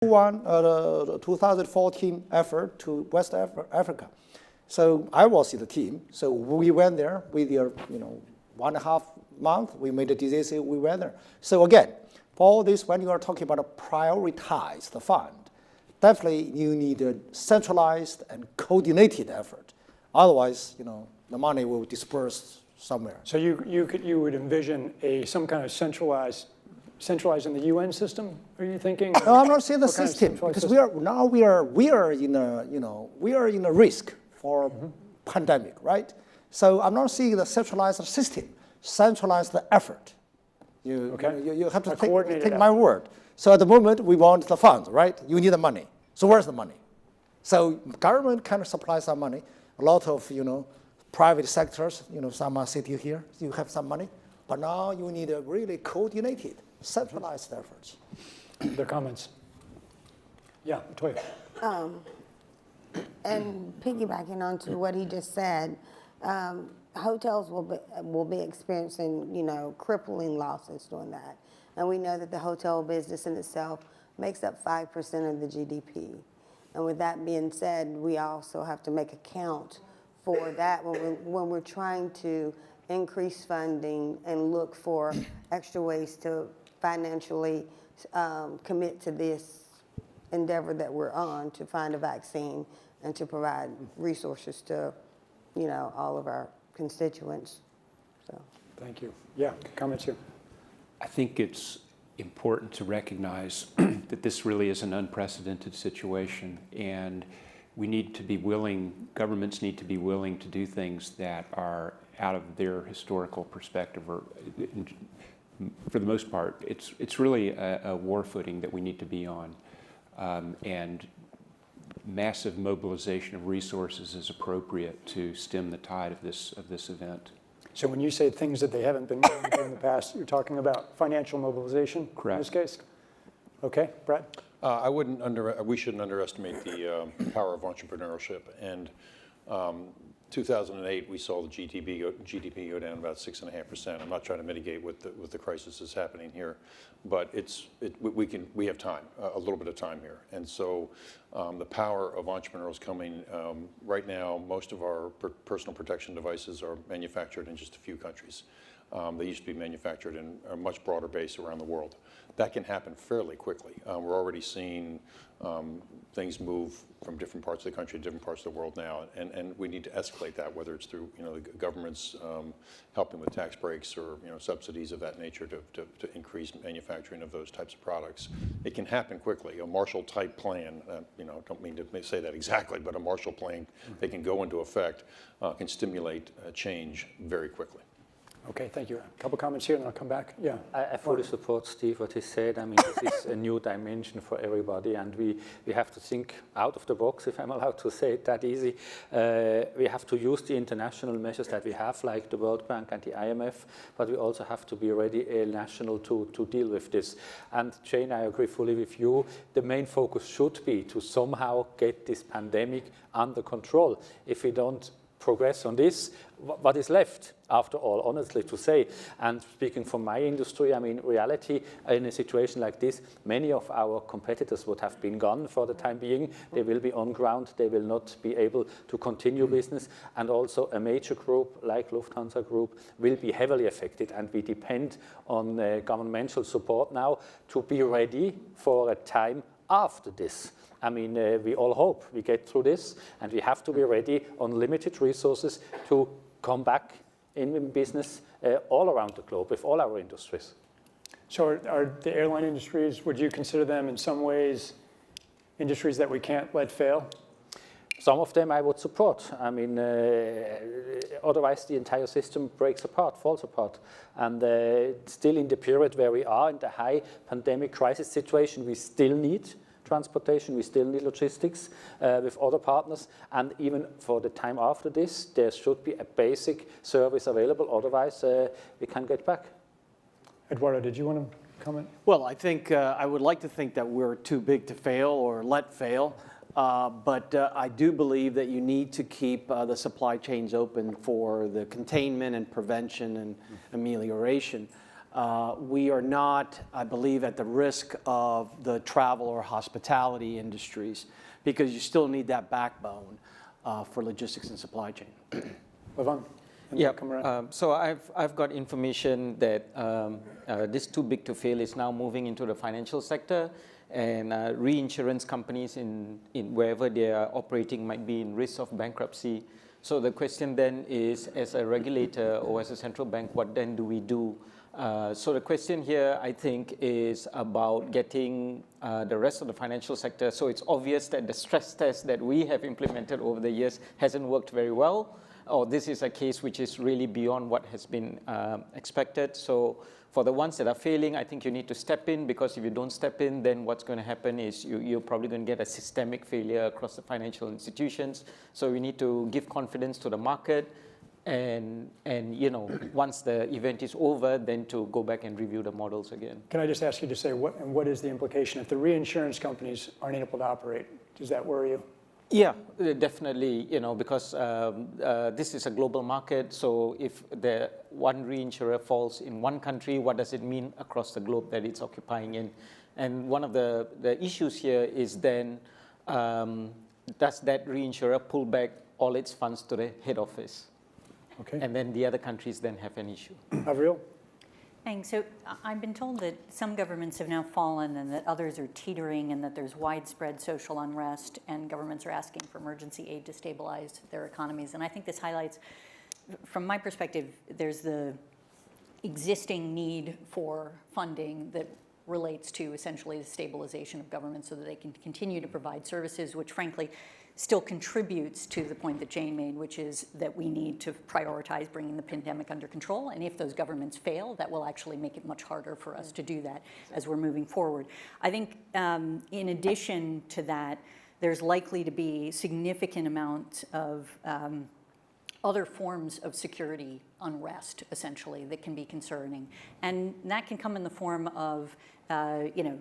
the 2014 effort to West Africa. So I was in the team. So we went there with your, 1.5 months. We made a decision. We went there. So again, for all this, when you are talking about a prioritized fund, definitely you need a centralized and coordinated effort. Otherwise, the money will disperse somewhere. So you would envision some kind of centralizing the UN system? Are you thinking? No, I'm not saying the system because we are in a risk for pandemic, right? So I'm not seeing the centralized system, centralized effort. You have to take my word. So at the moment we want the funds, right? You need the money. So where's the money? So government kind of supplies some money. A lot of private sectors, some are sitting here. You have some money, but now you need a really coordinated, centralized efforts. Their comments. Yeah, Toya. And piggybacking onto what he just said, hotels will be experiencing, crippling losses doing that. And we know that the hotel business in itself makes up 5% of the GDP. And with that being said, we also have to make account for that when we're trying to increase funding and look for extra ways to financially commit to this endeavor that we're on to find a vaccine and to provide resources to, all of our constituents. So. Thank you. Yeah, comments here. I think it's important to recognize that this really is an unprecedented situation, and we need to be willing, governments need to be willing to do things that are out of their historical perspective, or for the most part, it's really a war footing that we need to be on. And massive mobilization of resources is appropriate to stem the tide of this event. So when you say things that they haven't been doing in the past, you're talking about financial mobilization. Correct. In this case? Okay, Brad? We shouldn't underestimate the power of entrepreneurship. And 2008, we saw the GDP go down about 6.5%. I'm not trying to mitigate what the crisis is happening here, but we have time, a little bit of time here. And so the power of entrepreneurs coming, right now, most of our personal protection devices are manufactured in just a few countries. They used to be manufactured in a much broader base around the world. That can happen fairly quickly. We're already seeing things move from different parts of the country to different parts of the world now, and we need to escalate that, whether it's through the government's helping with tax breaks or subsidies of that nature to increase manufacturing of those types of products. It can happen quickly. A Marshall-type plan, don't mean to say that exactly, but a Marshall plan that can go into effect can stimulate change very quickly. Okay, thank you. A couple comments here, and I'll come back. Yeah. I fully support Steve, what he said. I mean, this is a new dimension for everybody, and we have to think out of the box, if I'm allowed to say it that easy. We have to use the international measures that we have, like the World Bank and the IMF, but we also have to be ready national to deal with this. And Jane, I agree fully with you. The main focus should be to somehow get this pandemic under control. If we don't progress on this, what is left, after all, honestly to say? And speaking from my industry, I mean, reality, in a situation like this, many of our competitors would have been gone for the time being. They will be on ground. They will not be able to continue business. And also a major group like Lufthansa Group will be heavily affected, and we depend on governmental support now to be ready for a time after this. I mean, we all hope we get through this, and we have to be ready on limited resources to come back in business all around the globe with all our industries. So are the airline industries, would you consider them in some ways industries that we can't let fail? Some of them I would support. I mean, otherwise the entire system breaks apart, falls apart. And still in the period where we are in the high pandemic crisis situation, we still need transportation, we still need logistics with other partners, and even for the time after this, there should be a basic service available, otherwise we can't get back. Eduardo, did you want to comment? Well, I think I would like to think that we're too big to fail or let fail, but I do believe that you need to keep the supply chains open for the containment and prevention and amelioration. We are not, I believe, at the risk of the travel or hospitality industries because you still need that backbone for logistics and supply chain. Levon? Yeah, so I've got information that this too big to fail is now moving into the financial sector, and reinsurance companies in wherever they are operating might be in risk of bankruptcy. So the question then is, as a regulator or as a central bank, what then do we do? So the question here, I think, is about getting the rest of the financial sector. So it's obvious that the stress test that we have implemented over the years hasn't worked very well, or this is a case which is really beyond what has been expected. So for the ones that are failing, I think you need to step in, because if you don't step in, then what's going to happen is you're probably going to get a systemic failure across the financial institutions. So we need to give confidence to the market, and you know, once the event is over, then to go back and review the models again. Can I just ask you to say, what is the implication if the reinsurance companies aren't able to operate? Does that worry you? Yeah, definitely, you know, because this is a global market. So if the one reinsurer falls in one country, what does it mean across the globe that it's occupying in? And one of the issues here is then, does that reinsurer pull back all its funds to the head office? Okay. And then the other countries then have an issue. Avril? Thanks. So I've been told that some governments have now fallen and that others are teetering, and that there's widespread social unrest, and governments are asking for emergency aid to stabilize their economies. And I think this highlights, from my perspective, there's the existing need for funding that relates to essentially the stabilization of government so that they can continue to provide services, which frankly still contributes to the point that Jane made, which is that we need to prioritize bringing the pandemic under control. And if those governments fail, that will actually make it much harder for us to do that as we're moving forward. I think in addition to that, there's likely to be significant amount of other forms of security unrest, essentially, that can be concerning. And that can come in the form of, you know,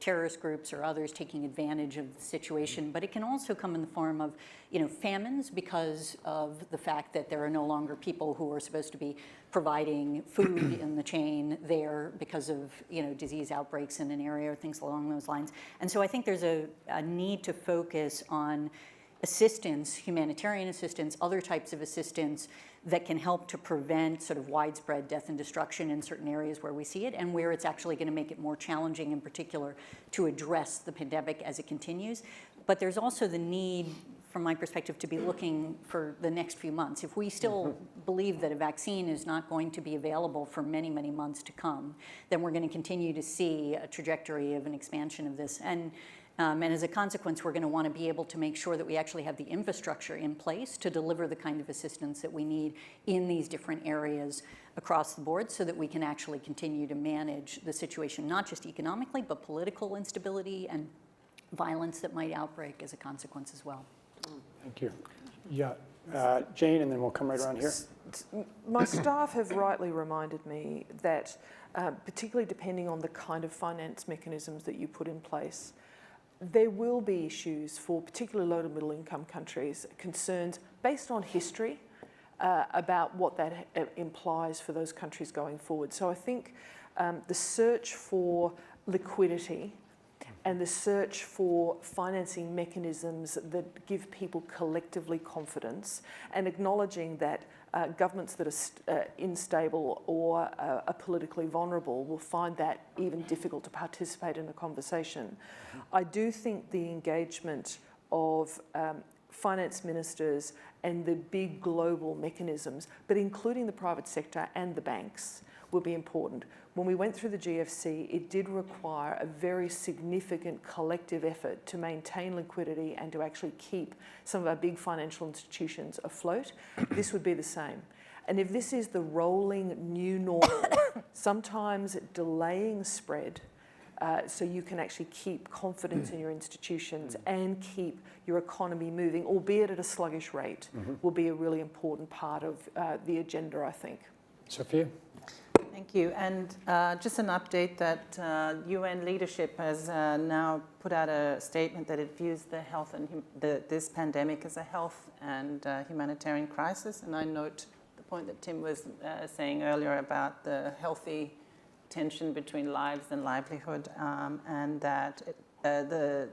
terrorist groups or others taking advantage of the situation, but it can also come in the form of, you know, famines because of the fact that there are no longer people who are supposed to be providing food in the chain there because of, you know, disease outbreaks in an area or things along those lines. And so I think there's a need to focus on assistance, humanitarian assistance, other types of assistance that can help to prevent sort of widespread death and destruction in certain areas where we see it, and where it's actually going to make it more challenging in particular to address the pandemic as it continues. But there's also the need, from my perspective, to be looking for the next few months. If we still believe that a vaccine is not going to be available for many, many months to come, then we're going to continue to see a trajectory of an expansion of this. And as a consequence, we're going to want to be able to make sure that we actually have the infrastructure in place to deliver the kind of assistance that we need in these different areas across the board, so that we can actually continue to manage the situation, not just economically, but political instability and violence that might outbreak as a consequence as well. Thank you. Yeah, Jane, and then we'll come right around here. My staff have rightly reminded me that, particularly depending on the kind of finance mechanisms that you put in place, there will be issues for particularly low to middle income countries, concerns based on history about what that implies for those countries going forward. So I think the search for liquidity and the search for financing mechanisms that give people collectively confidence, and acknowledging that governments that are unstable or are politically vulnerable will find that even difficult to participate in a conversation. I do think the engagement of finance ministers and the big global mechanisms, but including the private sector and the banks, will be important. When we went through the GFC, it did require a very significant collective effort to maintain liquidity and to actually keep some of our big financial institutions afloat. This would be the same. And if this is the rolling new normal, sometimes delaying spread so you can actually keep confidence in your institutions and keep your economy moving, albeit at a sluggish rate, will be a really important part of the agenda, I think. Sophia? Thank you. And just an update that UN leadership has now put out a statement that it views the health and this pandemic as a health and humanitarian crisis. And I note the point that Tim was saying earlier about the healthy tension between lives and livelihood, and that the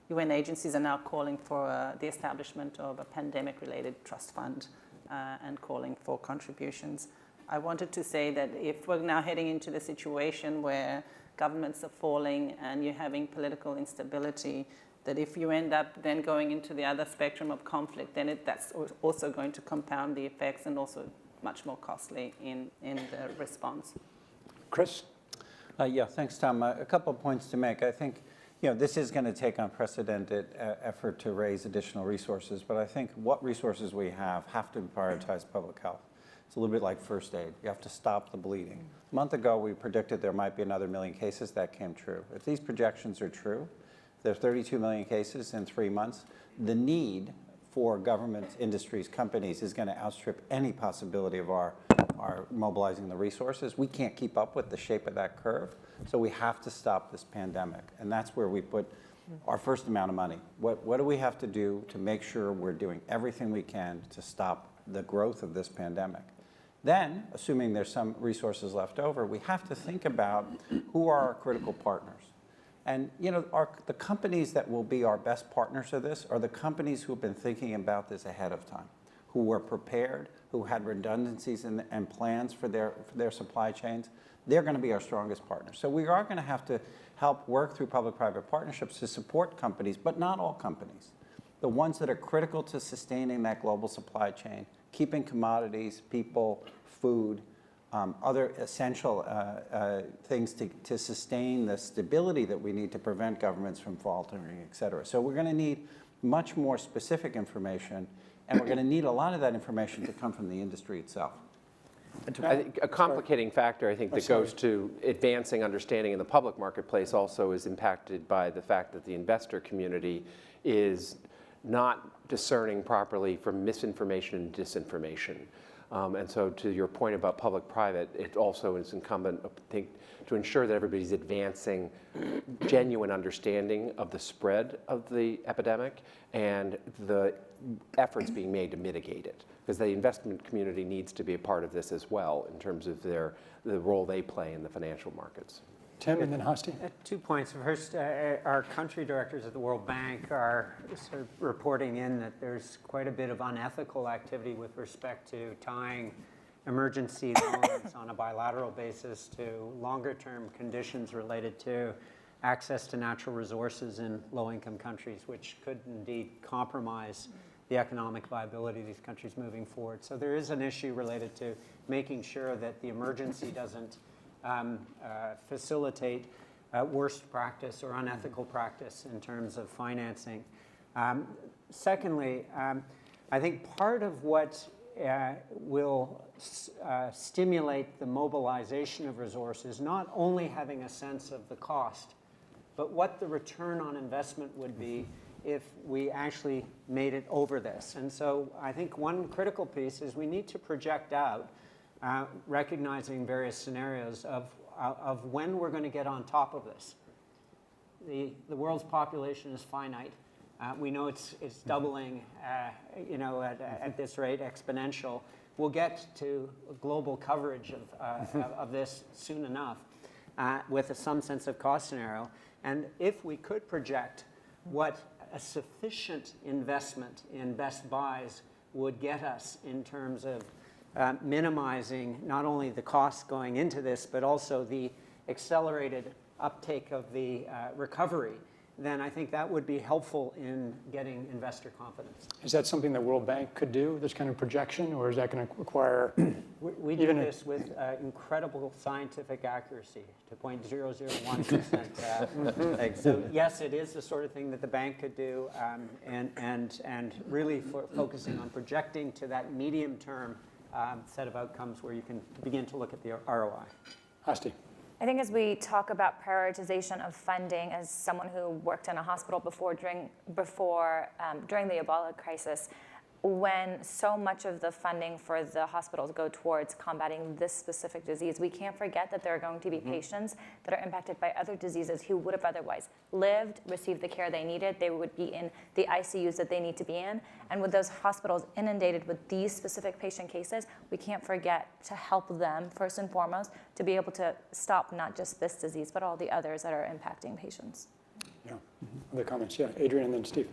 UN agencies are now calling for the establishment of a pandemic-related trust fund and calling for contributions. I wanted to say that if we're now heading into the situation where governments are falling and you're having political instability, that if you end up then going into the other spectrum of conflict, then that's also going to compound the effects and also much more costly in the response. Chris? Yeah, thanks, Tom. A couple of points to make. I think, this is going to take unprecedented effort to raise additional resources, but I think what resources we have to prioritize public health. It's a little bit like first aid. You have to stop the bleeding. A month ago, we predicted there might be another 1 million cases. That came true. If these projections are true, there are 32 million cases in 3 months. The need for governments, industries, companies is going to outstrip any possibility of our mobilizing the resources. We can't keep up with the shape of that curve, so we have to stop this pandemic, and that's where we put our first amount of money. What do we have to do to make sure we're doing everything we can to stop the growth of this pandemic? Then, assuming there's some resources left over, we have to think about who are our critical partners. And the companies that will be our best partners of this are the companies who have been thinking about this ahead of time, who were prepared, who had redundancies and plans for their supply chains. They're going to be our strongest partners. So we are going to have to help work through public-private partnerships to support companies, but not all companies. The ones that are critical to sustaining that global supply chain, keeping commodities, people, food, other essential things to sustain the stability that we need to prevent governments from faltering, et cetera. So we're going to need much more specific information, and we're going to need a lot of that information to come from the industry itself. I think a complicating factor, I think, that goes to advancing understanding in the public marketplace also is impacted by the fact that the investor community is not discerning properly from misinformation and disinformation. And so to your point about public-private, it also is incumbent, I think, to ensure that everybody's advancing genuine understanding of the spread of the epidemic and the efforts being made to mitigate it. Because the investment community needs to be a part of this as well in terms of the role they play in the financial markets. Tim, and then Hasti. 2 points. First, our country directors at the World Bank are sort of reporting in that there's quite a bit of unethical activity with respect to tying emergency loans on a bilateral basis to longer-term conditions related to access to natural resources in low-income countries, which could indeed compromise the economic viability of these countries moving forward. So there is an issue related to making sure that the emergency doesn't facilitate worst practice or unethical practice in terms of financing. Secondly, I think part of what will stimulate the mobilization of resources, not only having a sense of the cost, but what the return on investment would be if we actually made it over this. And so I think one critical piece is we need to project out, recognizing various scenarios of when we're going to get on top of this. The world's population is finite. We know it's doubling, at this rate, exponential. We'll get to global coverage of this soon enough with some sense of cost scenario. And if we could project what a sufficient investment in best buys would get us in terms of minimizing not only the costs going into this, but also the accelerated uptake of the recovery, then I think that would be helpful in getting investor confidence. Is that something the World Bank could do, this kind of projection, or is that going to require We do this with incredible scientific accuracy to 0.001%. So yes, it is the sort of thing that the bank could do, and really focusing on projecting to that medium-term set of outcomes where you can begin to look at the ROI. Hasti. I think as we talk about prioritization of funding, as someone who worked in a hospital before during the Ebola crisis, when so much of the funding for the hospitals go towards combating this specific disease, we can't forget that there are going to be patients that are impacted by other diseases who would have otherwise lived, received the care they needed. They would be in the ICUs that they need to be in. And with those hospitals inundated with these specific patient cases, we can't forget to help them first and foremost to be able to stop not just this disease, but all the others that are impacting patients. Yeah. Other comments? Yeah, Adrian and then Steve.